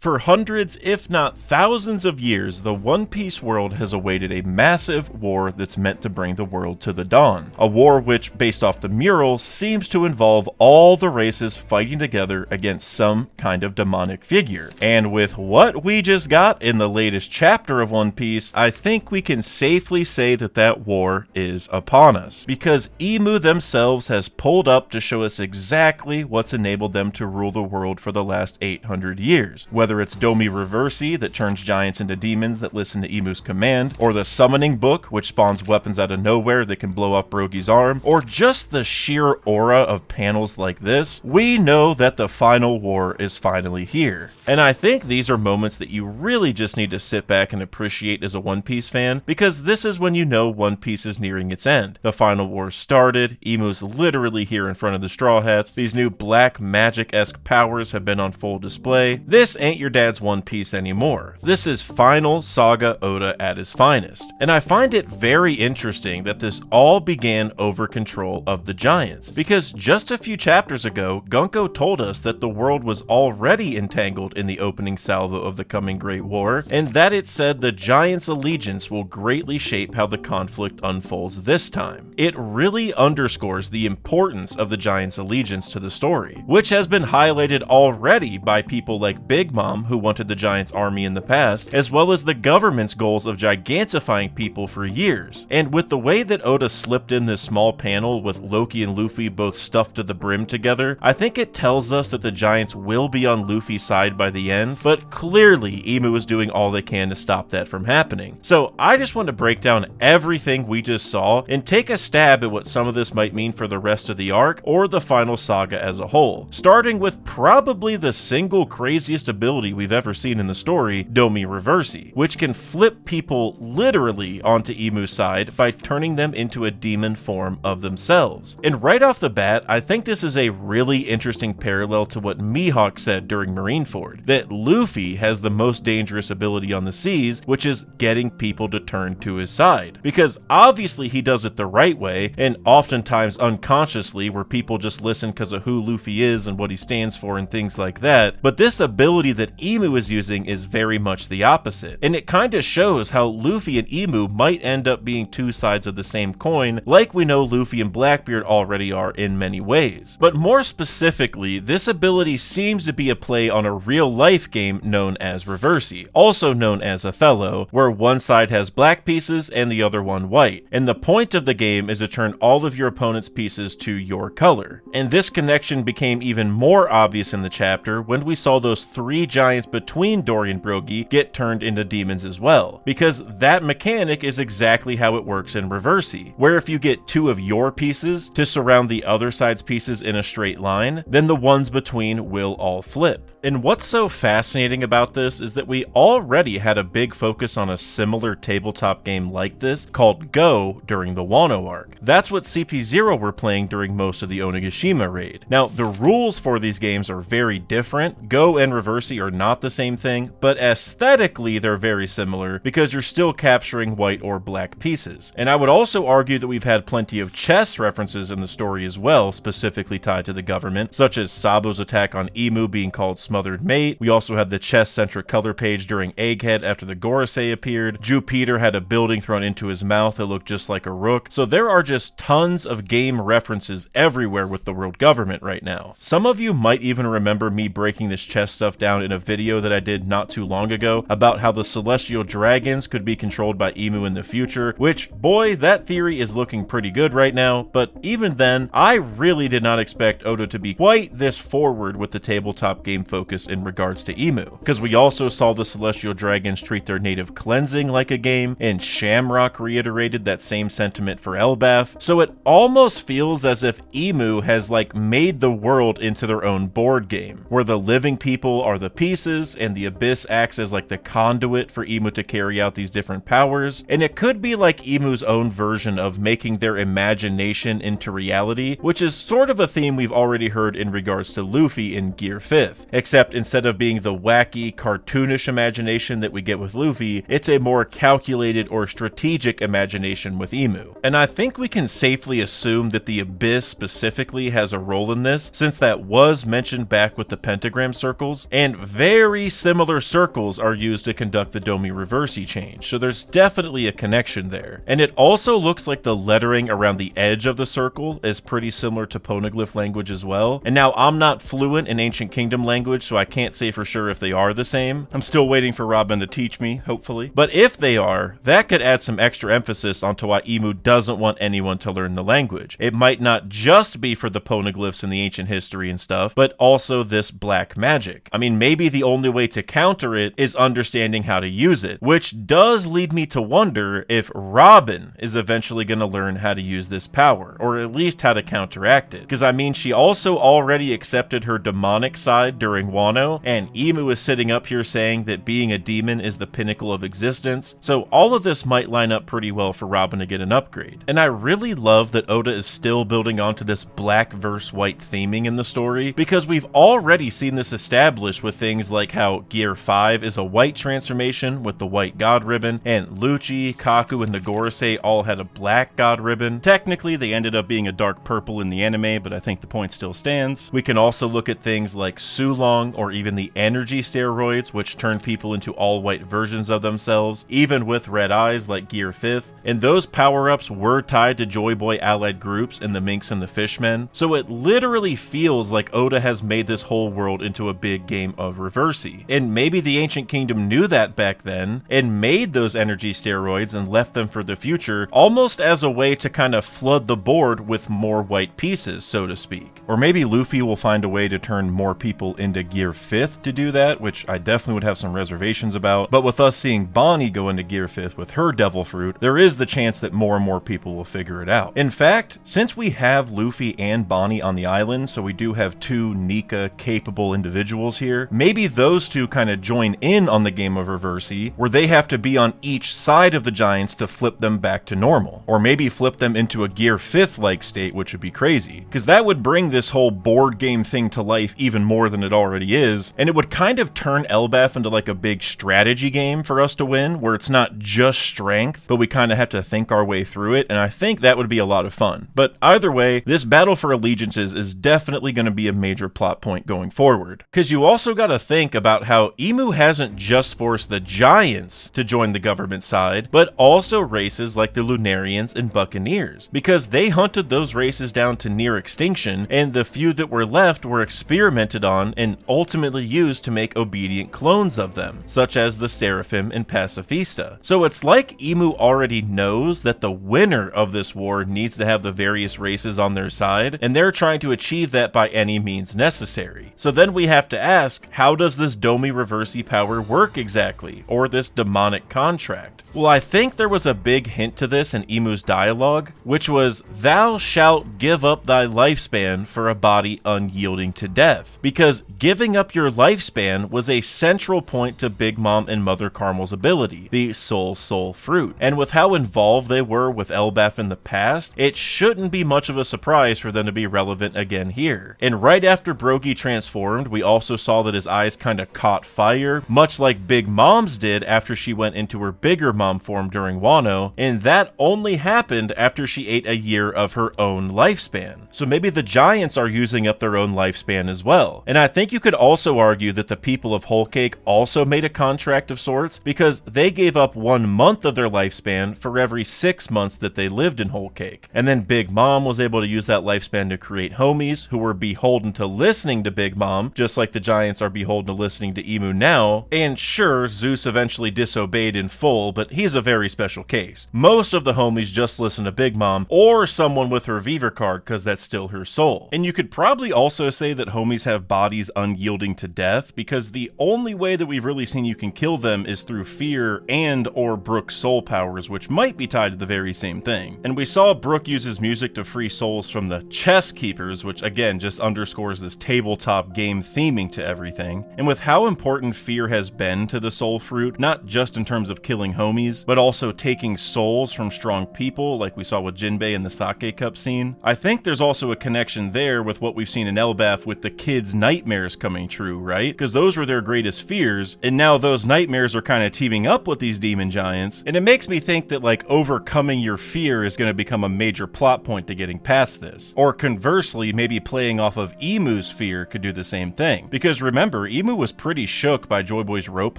For hundreds, if not thousands of years, the One Piece world has awaited a massive war that's meant to bring the world to the dawn. A war which, based off the mural, seems to involve all the races fighting together against some kind of demonic figure. And with what we just got in the latest chapter of One Piece, I think we can safely say that that war is upon us. Because Imu themselves has pulled up to show us exactly what's enabled them to rule the world for the last 800 years. Whether it's Domi Reversi that turns giants into demons that listen to Imu's command, or the Summoning Book which spawns weapons out of nowhere that can blow up Brogy's arm, or just the sheer aura of panels like this, we know that the final war is finally here. And I think these are moments that you really just need to sit back and appreciate as a One Piece fan, because this is when you know One Piece is nearing its end. The final war started, Imu's literally here in front of the Straw Hats, these new black magic-esque powers have been on full display. This ain't your dad's One Piece anymore. This is final Saga Oda at his finest. And I find it very interesting that this all began over control of the giants, because just a few chapters ago, Gunko told us that the world was already entangled in the opening salvo of the coming Great War, and that it said the giants' allegiance will greatly shape how the conflict unfolds this time. It really underscores the importance of the giants' allegiance to the story, which has been highlighted already by people like Big Mom, who wanted the Giants' army in the past, as well as the government's goals of gigantifying people for years. And with the way that Oda slipped in this small panel with Loki and Luffy both stuffed to the brim together, I think it tells us that the Giants will be on Luffy's side by the end, but clearly Imu is doing all they can to stop that from happening. So I just want to break down everything we just saw and take a stab at what some of this might mean for the rest of the arc or the final saga as a whole, starting with probably the single craziest ability we've ever seen in the story, Domi Reversi, which can flip people literally onto Imu's side by turning them into a demon form of themselves. And right off the bat, I think this is a really interesting parallel to what Mihawk said during Marineford, that Luffy has the most dangerous ability on the seas, which is getting people to turn to his side. Because obviously he does it the right way, and oftentimes unconsciously, where people just listen because of who Luffy is and what he stands for and things like that, but this ability that Imu is using is very much the opposite. And it kinda shows how Luffy and Imu might end up being two sides of the same coin, like we know Luffy and Blackbeard already are in many ways. But more specifically, this ability seems to be a play on a real-life game known as Reversi, also known as Othello, where one side has black pieces and the other one white. And the point of the game is to turn all of your opponent's pieces to your color. And this connection became even more obvious in the chapter when we saw those three giants between Dory and Brogy get turned into demons as well, because that mechanic is exactly how it works in Reversi, where if you get two of your pieces to surround the other side's pieces in a straight line, then the ones between will all flip. And what's so fascinating about this is that we already had a big focus on a similar tabletop game like this called Go during the Wano arc. That's what CP0 were playing during most of the Onigashima raid. Now, the rules for these games are very different. Go and Reversi are not the same thing, but aesthetically they're very similar because you're still capturing white or black pieces. And I would also argue that we've had plenty of chess references in the story as well, specifically tied to the government, such as Sabo's attack on Imu being called Smothered Mate. We also had the chess-centric color page during Egghead after the Gorosei appeared. Jupiter had a building thrown into his mouth that looked just like a rook. So there are just tons of game references everywhere with the world government right now. Some of you might even remember me breaking this chess stuff down in a video that I did not too long ago about how the celestial dragons could be controlled by Imu in the future, which, boy, that theory is looking pretty good right now. But even then, I really did not expect Oda to be quite this forward with the tabletop game focus in regards to Imu, because we also saw the celestial dragons treat their native cleansing like a game, and Shamrock reiterated that same sentiment for Elbaf. So it almost feels as if Imu has made the world into their own board game, where the living people are the pieces and the abyss acts as the conduit for Imu to carry out these different powers. And it could be like Imu's own version of making their imagination into reality, which is sort of a theme we've already heard in regards to Luffy in Gear 5th, except instead of being the wacky, cartoonish imagination that we get with Luffy, it's a more calculated or strategic imagination with Imu. And I think we can safely assume that the abyss specifically has a role in this, since that was mentioned back with the pentagram circles, and very similar circles are used to conduct the Domi Reversi change, so there's definitely a connection there. And it also looks like the lettering around the edge of the circle is pretty similar to poneglyph language as well. And now I'm not fluent in Ancient Kingdom language, so I can't say for sure if they are the same. I'm still waiting for Robin to teach me, hopefully. But if they are, that could add some extra emphasis onto why Emu doesn't want anyone to learn the language. It might not just be for the poneglyphs and the ancient history and stuff, but also this black magic. I mean, maybe the only way to counter it is understanding how to use it, which does lead me to wonder if Robin is eventually going to learn how to use this power, or at least how to counteract it. Because I mean, she also already accepted her demonic side during Wano, and Emu is sitting up here saying that being a demon is the pinnacle of existence, so all of this might line up pretty well for Robin to get an upgrade. And I really love that Oda is still building onto this black versus white theming in the story, because we've already seen this established with things like how Gear 5 is a white transformation with the white god ribbon, and Lucci, Kaku, and Nagorose all had a black god ribbon. Technically, they ended up being a dark purple in the anime, but I think the point still stands. We can also look at things like Sulong, or even the energy steroids, which turn people into all-white versions of themselves, even with red eyes like Gear 5th, and those power-ups were tied to Joy Boy allied groups in the Minks and the Fishmen, so it literally feels like Oda has made this whole world into a big game of Reversi. And maybe the Ancient Kingdom knew that back then, and made those energy steroids and left them for the future, almost as a way to kind of flood the board with more white pieces, so to speak. Or maybe Luffy will find a way to turn more people into Gear 5th to do that, which I definitely would have some reservations about, but with us seeing Bonnie go into Gear 5th with her Devil Fruit, there is the chance that more and more people will figure it out. In fact, since we have Luffy and Bonnie on the island, so we do have two Nika capable individuals here, maybe those two kind of join in on the game of Reversi, where they have to be on each side of the giants to flip them back to normal. Or maybe flip them into a Gear 5th like state, which would be crazy, because that would bring this whole board game thing to life even more than it already is, and it would kind of turn Elbaf into like a big strategy game for us to win, where it's not just strength, but we kind of have to think our way through it, and I think that would be a lot of fun. But either way, this battle for allegiances is definitely going to be a major plot point going forward. Because you also got to think about how Emu hasn't just forced the giants to join the government side, but also races like the Lunarians and Buccaneers, because they hunted those races down to near extinction, and the few that were left were experimented on and ultimately used to make obedient clones of them, such as the Seraphim and Pacifista. So it's like Emu already knows that the winner of this war needs to have the various races on their side, and they're trying to achieve that by any means necessary. So then we have to ask, how does this Domi Reversi power work exactly, or this demonic contract? Well, I think there was a big hint to this in Emu's dialogue, which was, "Thou shalt give up thy lifespan for a body unyielding to death," because giving up your lifespan was a central point to Big Mom and Mother Carmel's ability, the Soul Fruit. And with how involved they were with Elbaf in the past, it shouldn't be much of a surprise for them to be relevant again here. And right after Brogy transformed, we also saw that his eyes kind of caught fire, much like Big Mom's did after she went into her bigger mom form during Wano, and that only happened after she ate a year of her own lifespan. So maybe the giants are using up their own lifespan as well. And I think you could also argue that the people of Whole Cake also made a contract of sorts, because they gave up 1 month of their lifespan for every 6 months that they lived in Whole Cake. And then Big Mom was able to use that lifespan to create homies who were beholden to listening to Big Mom, just like the giants are beholden to listening to Emu now. And sure, Zeus eventually disobeyed in full, but he's a very special case. Most of the homies just listen to Big Mom, or someone with her Viver card, because that's still her soul. And you could probably also say that homies have bodies unyielding to death, because the only way that we've really seen you can kill them is through fear and or Brook's soul powers, which might be tied to the very same thing. And we saw Brook use his music to free souls from the chest keepers, which again just underscores this tabletop game theming to everything. And with how important fear has been to the soul fruit, not just in terms of killing homies, but also taking souls from strong people, like we saw with Jinbei in the Sake Cup scene, I think there's also a connection there with what we've seen in Elbaf with the kids' nightmares coming true, right? Because those were their greatest fears, and now those nightmares are kind of teaming up with these demon giants, and it makes me think that like overcoming your fear is going to become a major plot point to getting past this. Or conversely, maybe playing off of Emu's fear could do the same thing. Because remember, remember, Emu was pretty shook by Joy Boy's rope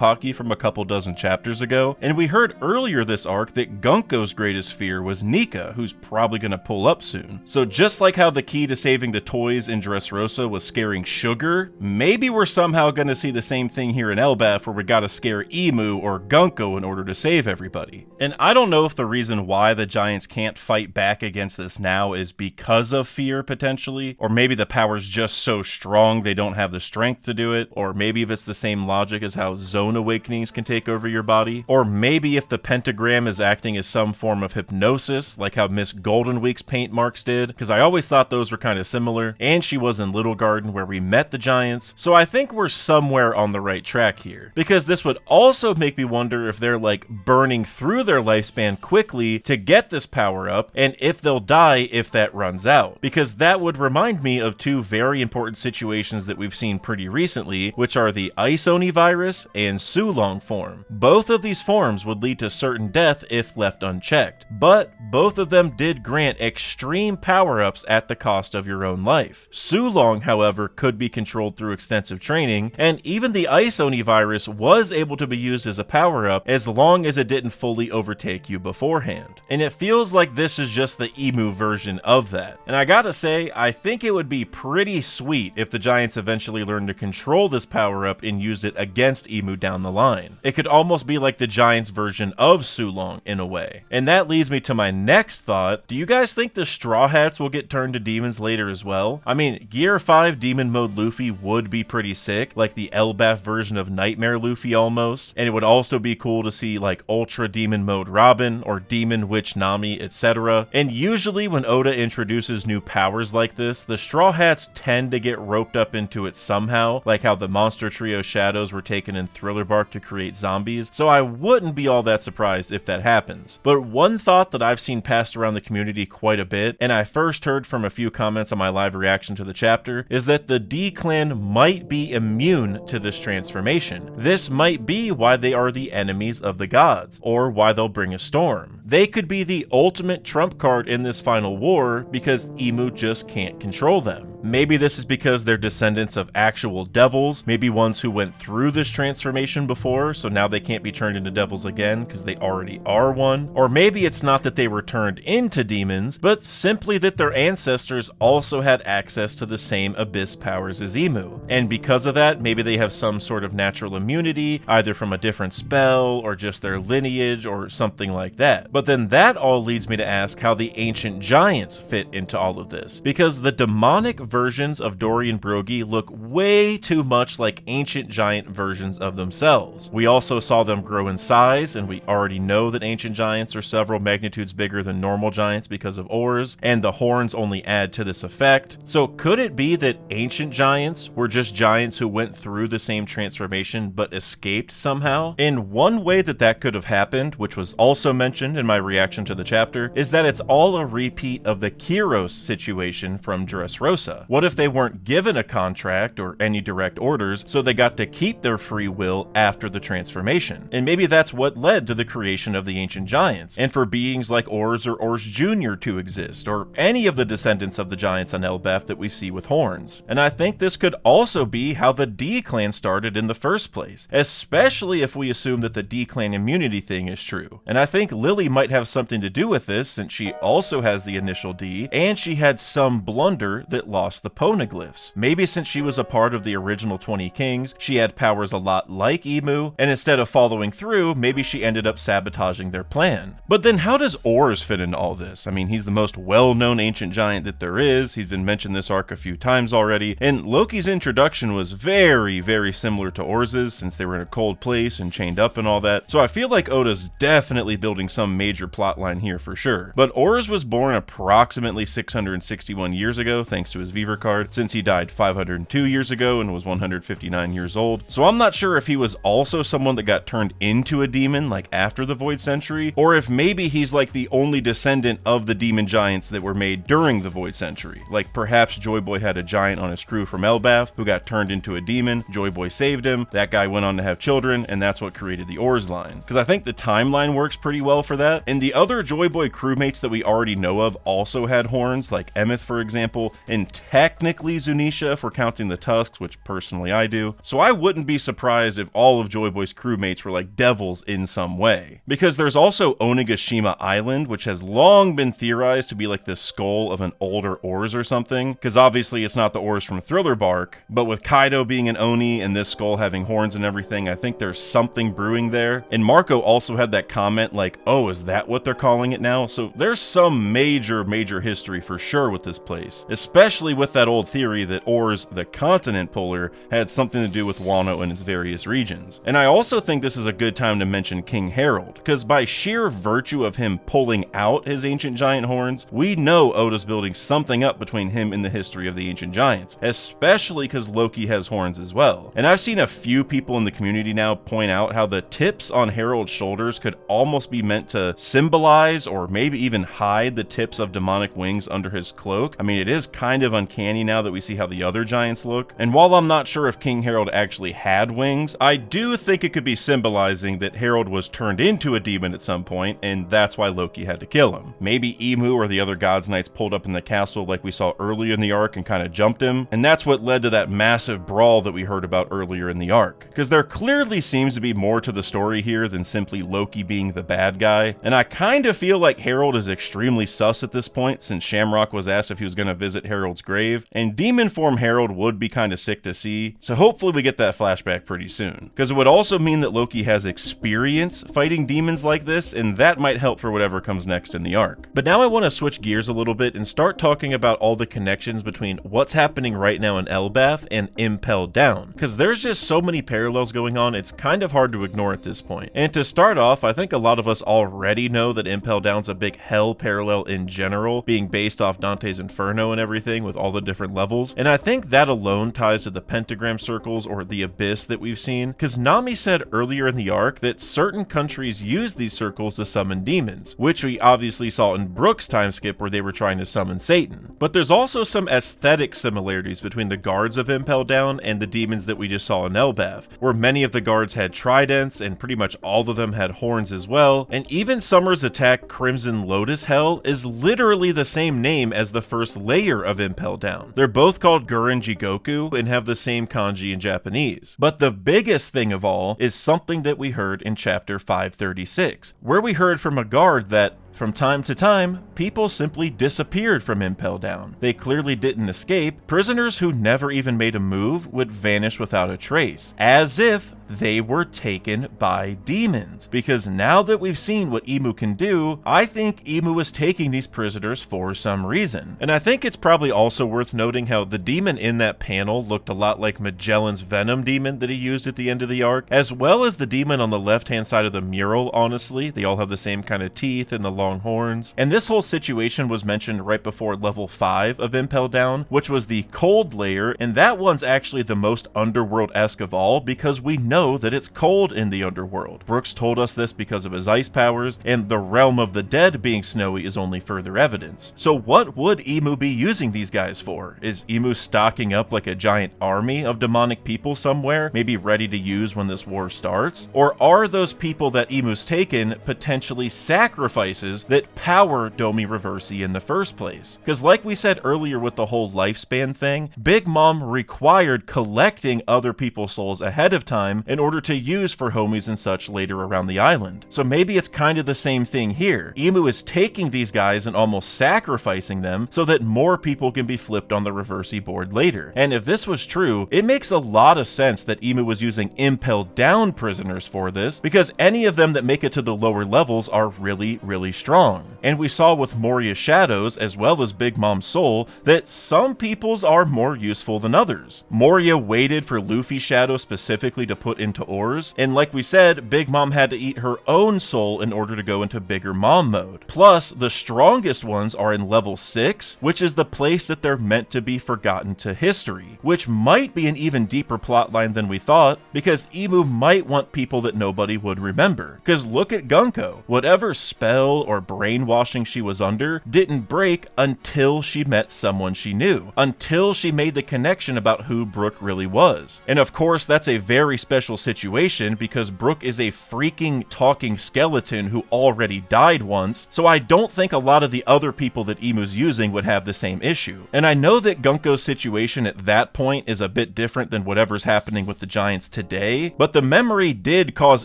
hockey from a couple dozen chapters ago, and we heard earlier this arc that Gunko's greatest fear was Nika, who's probably gonna pull up soon. So just like how the key to saving the toys in Dressrosa was scaring Sugar, maybe we're somehow gonna see the same thing here in Elbaf where we gotta scare Emu or Gunko in order to save everybody. And I don't know if the reason why the Giants can't fight back against this now is because of fear potentially, or maybe the power's just so strong they don't have the strength to do it, or maybe if it's the same logic as how zone awakenings can take over your body, or maybe if the pentagram is acting as some form of hypnosis, like how Miss Goldenweek's paint marks did, because I always thought those were kind of similar, and she was in Little Garden where we met the Giants, so I think we're somewhere on the right track here. Because this would also make me wonder if they're like burning through their lifespan quickly to get this power up, and if they'll die if that runs out. Because that would remind me of two very important situations that we've seen pretty recently, which are the Ice Oni virus and Sulong form. Both of these forms would lead to certain death if left unchecked, but both of them did grant extreme power-ups at the cost of your own life. Sulong, however, could be controlled through extensive training, and even the Ice Oni virus was able to be used as a power-up as long as it didn't fully overtake you beforehand. And it feels like this is just the Emu version of that. And I gotta say, I think it would be pretty sweet if the Giants eventually learned to control this power-up and used it against Emu down the line. It could almost be like the Giants version of Sulong in a way. And that leads me to my next thought. Do you guys think the Straw Hats will get turned to demons later as well? I mean, Gear 5 Demon Mode Luffy would be pretty sick, like the Elbaf version of Nightmare Luffy almost, and it would also be cool to see like Ultra Demon Mode Robin or Demon Witch Nami, etc. And usually when Oda introduces new powers like this, the Straw Hats tend to get roped up into it somehow, like how the Monster Trio shadows were taken in Thriller Bark to create zombies, so I wouldn't be all that surprised if that happens. But one thought that I've seen passed around the community quite a bit, and I first heard from a few comments on my live reaction to the chapter, is that the D-Clan might be immune to this transformation. This might be why they are the enemies of the gods, or why they'll bring a storm. They could be the ultimate trump card in this final war because Emu just can't control them. Maybe this is because they're descendants of actual devils, maybe ones who went through this transformation before, so now they can't be turned into devils again because they already are one. Or maybe it's not that they were turned into demons, but simply that their ancestors also had access to the same abyss powers as Emu. And because of that, maybe they have some sort of natural immunity, either from a different spell or just their lineage or something like that. But then that all leads me to ask how the ancient giants fit into all of this, because the demonic versions of Dory and Brogy look way too much like ancient giant versions of themselves. We also saw them grow in size, and we already know that ancient giants are several magnitudes bigger than normal giants because of ores, and the horns only add to this effect. So could it be that ancient giants were just giants who went through the same transformation but escaped somehow? And one way that that could have happened, which was also mentioned in my reaction to the chapter, is that it's all a repeat of the Kyros situation from Dressrosa. What if they weren't given a contract or any direct orders, so they got to keep their free will after the transformation? And maybe that's what led to the creation of the ancient giants, and for beings like Ors or Ors Jr. to exist, or any of the descendants of the giants on Elbaf that we see with horns. And I think this could also be how the D-Clan started in the first place, especially if we assume that the D-Clan immunity thing is true. And I think Lily might have something to do with this, since she also has the initial D, and she had some blunder that lost the poneglyphs. Maybe since she was a part of the original 20 Kings, she had powers a lot like Emu, and instead of following through, maybe she ended up sabotaging their plan. But then how does Ors fit into all this? I mean, he's the most well-known ancient giant that there is, he's been mentioned this arc a few times already, and Loki's introduction was very, very similar to Ors's, since they were in a cold place and chained up and all that, so I feel like Oda's definitely building some major plotline here for sure. But Ors was born approximately 661 years ago, thanks to his Beaver card, since he died 502 years ago and was 159 years old. So I'm not sure if he was also someone that got turned into a demon like after the Void Century, or if maybe he's like the only descendant of the demon giants that were made during the Void Century. Like perhaps Joy Boy had a giant on his crew from Elbaf who got turned into a demon, Joy Boy saved him, that guy went on to have children, and that's what created the Ors line. Because I think the timeline works pretty well for that, that. And the other Joy Boy crewmates that we already know of also had horns, like Emeth, for example, and technically Zunisha if we're counting the tusks, which personally I do. So I wouldn't be surprised if all of Joy Boy's crewmates were like devils in some way. Because there's also Onigashima Island, which has long been theorized to be like the skull of an older Oars or something, because obviously it's not the Oars from Thriller Bark, but with Kaido being an Oni and this skull having horns and everything, I think there's something brewing there. And Marco also had that comment like, oh, is that what they're calling it now? So there's some major history for sure with this place, especially with that old theory that Oars, the continent puller, had something to do with Wano and its various regions. And I also think this is a good time to mention King Harold, because by sheer virtue of him pulling out his ancient giant horns, we know Oda's building something up between him and the history of the ancient giants, especially because Loki has horns as well. And I've seen a few people in the community now point out how the tips on Harold's shoulders could almost be meant to symbolize or maybe even hide the tips of demonic wings under his cloak. I mean, it is kind of uncanny now that we see how the other giants look. And while I'm not sure if King Harold actually had wings, I do think it could be symbolizing that Harold was turned into a demon at some point, and that's why Loki had to kill him. Maybe Imu or the other Gods Knights pulled up in the castle like we saw earlier in the arc and kind of jumped him, and that's what led to that massive brawl that we heard about earlier in the arc. Because there clearly seems to be more to the story here than simply Loki being the bad guy, and I kind of feel like Harold is extremely sus at this point since Shamrock was asked if he was going to visit Harold's grave, and demon form Harold would be kind of sick to see, so hopefully we get that flashback pretty soon. Because it would also mean that Loki has experience fighting demons like this, and that might help for whatever comes next in the arc. But now I want to switch gears a little bit and start talking about all the connections between what's happening right now in Elbaf and Impel Down, because there's just so many parallels going on, it's kind of hard to ignore at this point. And to start off, I think a lot of us already know that Impel Down's a big hell parallel in general, being based off Dante's Inferno and everything with all the different levels, and I think that alone ties to the pentagram circles or the abyss that we've seen, because Nami said earlier in the arc that certain countries use these circles to summon demons, which we obviously saw in Brook's time skip where they were trying to summon Satan. But there's also some aesthetic similarities between the guards of Impel Down and the demons that we just saw in Elbaf, where many of the guards had tridents and pretty much all of them had horns as well, and even Summer's attack Crimson Lotus Hell is literally the same name as the first layer of Impel Down. They're both called Guren Jigoku and have the same kanji in Japanese. But the biggest thing of all is something that we heard in chapter 536, where we heard from a guard that from time to time, people simply disappeared from Impel Down. They clearly didn't escape. Prisoners who never even made a move would vanish without a trace, as if they were taken by demons. Because now that we've seen what Imu can do, I think Imu is taking these prisoners for some reason. And I think it's probably also worth noting how the demon in that panel looked a lot like Magellan's Venom demon that he used at the end of the arc, as well as the demon on the left-hand side of the mural, honestly. They all have the same kind of teeth and the long horns. And this whole situation was mentioned right before level 5 of Impel Down, which was the cold layer, and that one's actually the most underworld-esque of all because we know that it's cold in the underworld. Brooks told us this because of his ice powers, and the realm of the dead being snowy is only further evidence. So what would Imu be using these guys for? Is Imu stocking up like a giant army of demonic people somewhere, maybe ready to use when this war starts? Or are those people that Imu's taken potentially sacrifices that power Domi Reversi in the first place? Because like we said earlier with the whole lifespan thing, Big Mom required collecting other people's souls ahead of time in order to use for homies and such later around the island. So maybe it's kind of the same thing here. Imu is taking these guys and almost sacrificing them so that more people can be flipped on the Reversi board later. And if this was true, it makes a lot of sense that Imu was using Impel Down prisoners for this, because any of them that make it to the lower levels are really strong. And we saw with Moria's shadows as well as Big Mom's soul that some people's are more useful than others. Moria waited for Luffy's shadow specifically to put into ores, and like we said, Big Mom had to eat her own soul in order to go into Bigger Mom mode. Plus, the strongest ones are in level 6, which is the place that they're meant to be forgotten to history, which might be an even deeper plotline than we thought, because Imu might want people that nobody would remember. Because look at Gunko. Whatever spell or brainwashing she was under didn't break until she met someone she knew, until she made the connection about who Brooke really was. And of course, that's a very special situation because Brooke is a freaking talking skeleton who already died once, so I don't think a lot of the other people that Imu's using would have the same issue. And I know that Gunko's situation at that point is a bit different than whatever's happening with the Giants today, but the memory did cause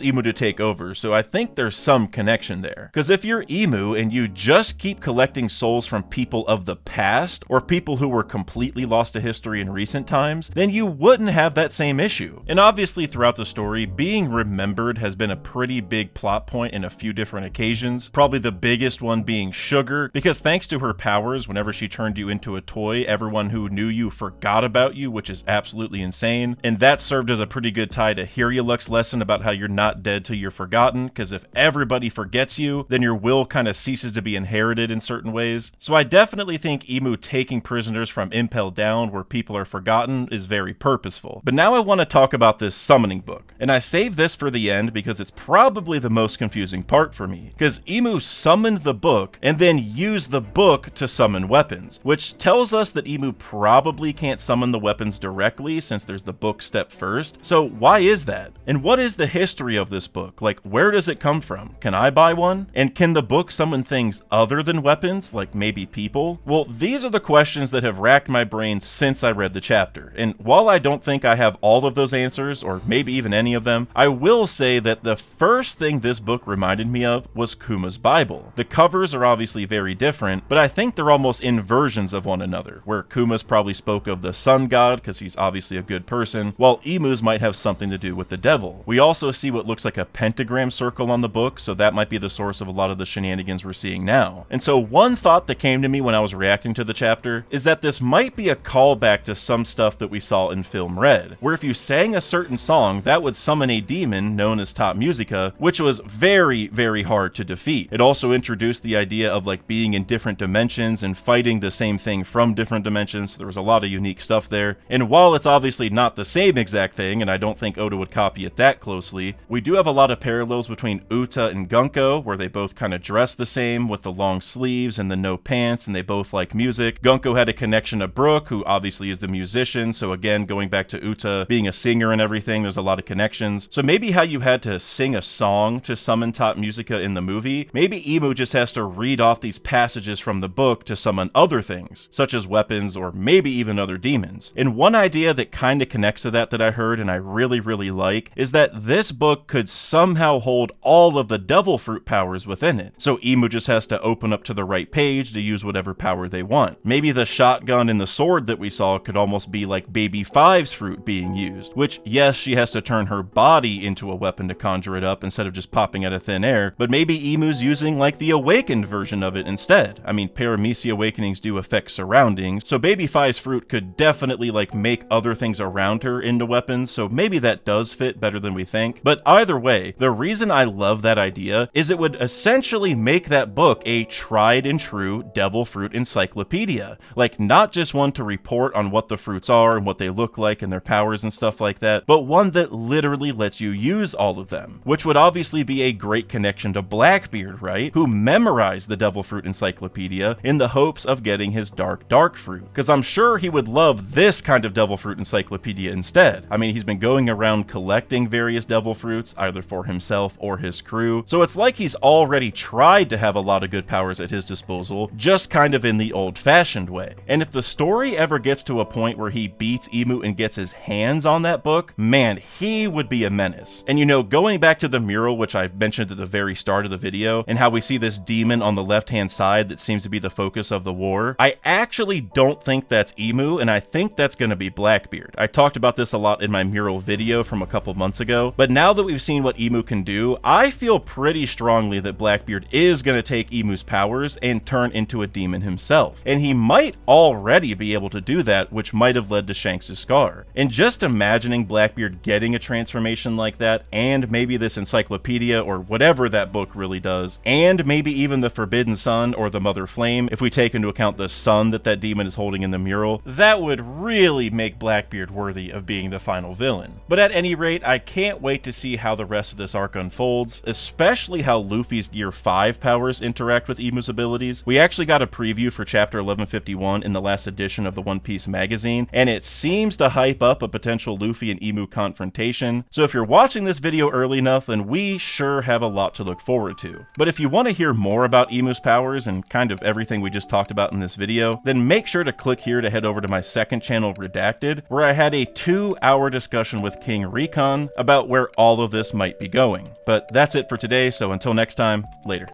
Imu to take over, so I think there's some connection there. Because if you're Imu and you just keep collecting souls from people of the past, or people who were completely lost to history in recent times, then you wouldn't have that same issue. And obviously throughout the story, being remembered has been a pretty big plot point in a few different occasions, probably the biggest one being Sugar, because thanks to her powers, whenever she turned you into a toy, everyone who knew you forgot about you, which is absolutely insane, and that served as a pretty good tie to Hiryaluk's lesson about how you're not dead till you're forgotten, because if everybody forgets you, then your will kind of ceases to be inherited in certain ways. So I definitely think Imu taking prisoners from Impel Down, where people are forgotten, is very purposeful. But now I want to talk about this summoning book, and I saved this for the end because it's probably the most confusing part for me, because Imu summoned the book and then used the book to summon weapons, which tells us that Imu probably can't summon the weapons directly since there's the book step first. So why is that? And what is the history of this book? Like, where does it come from? Can I buy one? And can the book summon things other than weapons, like maybe people? Well, these are the questions that have racked my brain since I read the chapter, and while I don't think I have all of those answers, or maybe even any of them, I will say that the first thing this book reminded me of was Kuma's Bible. The covers are obviously very different, but I think they're almost inversions of one another, where Kuma's probably spoke of the sun god because he's obviously a good person, while Imu's might have something to do with the devil. We also see what looks like a pentagram circle on the book, so that might be the source of a lot of the shenanigans we're seeing now. And so one thought that came to me when I was reacting to the chapter is that this might be a callback to some stuff that we saw in Film Red, where if you sang a certain song, that would summon a demon known as Top Musica, which was very, very hard to defeat. It also introduced the idea of like being in different dimensions and fighting the same thing from different dimensions, so there was a lot of unique stuff there. And while it's obviously not the same exact thing, and I don't think Oda would copy it that closely, we do have a lot of parallels between Uta and Gunko, where they both kind of dress the same with the long sleeves and the no pants, and they both like music. Gunko had a connection to Brooke, who obviously is the musician, so again, going back to Uta being a singer and everything, there's a lot of connections. So maybe how you had to sing a song to summon Top Musica in the movie, maybe Imu just has to read off these passages from the book to summon other things, such as weapons or maybe even other demons. And one idea that kind of connects to that I heard and I really, really like is that this book could somehow hold all of the devil fruit powers within it. So Imu just has to open up to the right page to use whatever power they want. Maybe the shotgun and the sword that we saw could almost be like Baby Five's fruit being used, which yes, she has to turn her body into a weapon to conjure it up instead of just popping out of thin air, but maybe Imu's using like the awakened version of it instead. I mean, Parameci awakenings do affect surroundings, so Baby Five's fruit could definitely like make other things around her into weapons, so maybe that does fit better than we think. But either way, the reason I love that idea is it would essentially make that book a tried and true devil fruit encyclopedia. Like, not just one to report on what the fruits are and what they look like and their powers and stuff like that, but one that literally lets you use all of them, which would obviously be a great connection to Blackbeard, right? Who memorized the devil fruit encyclopedia in the hopes of getting his dark fruit. Because I'm sure he would love this kind of devil fruit encyclopedia instead. I mean, he's been going around collecting various devil fruits, either for himself or his crew, so it's like he's already tried to have a lot of good powers at his disposal, just kind of in the old-fashioned way. And if the story ever gets to a point where he beats Imu and gets his hands on that book, man, he would be a menace. And you know, going back to the mural, which I mentioned at the very start of the video, and how we see this demon on the left-hand side that seems to be the focus of the war, I actually don't think that's Imu, and I think that's gonna be Blackbeard. I talked about this a lot in my mural video from a couple months ago, but now that we've seen what Imu can do, I feel pretty strongly that Blackbeard is gonna take Imu's powers and turn into a demon himself. And he might already be able to do that, which might have led to Shanks' scar. And just imagining Blackbeard getting a transformation like that, and maybe this encyclopedia or whatever that book really does, and maybe even the Forbidden Sun or the Mother Flame, if we take into account the sun that demon is holding in the mural, that would really make Blackbeard worthy of being the final villain. But at any rate, I can't wait to see how the rest of this arc unfolds, especially how Luffy's Gear 5 5 powers interact with Imu's abilities. We actually got a preview for Chapter 1151 in the last edition of the One Piece magazine, and it seems to hype up a potential Luffy and Imu confrontation. So if you're watching this video early enough, then we sure have a lot to look forward to. But if you want to hear more about Imu's powers and kind of everything we just talked about in this video, then make sure to click here to head over to my second channel, Redacted, where I had a 2-hour discussion with King Recon about where all of this might be going. But that's it for today, so until next time, later.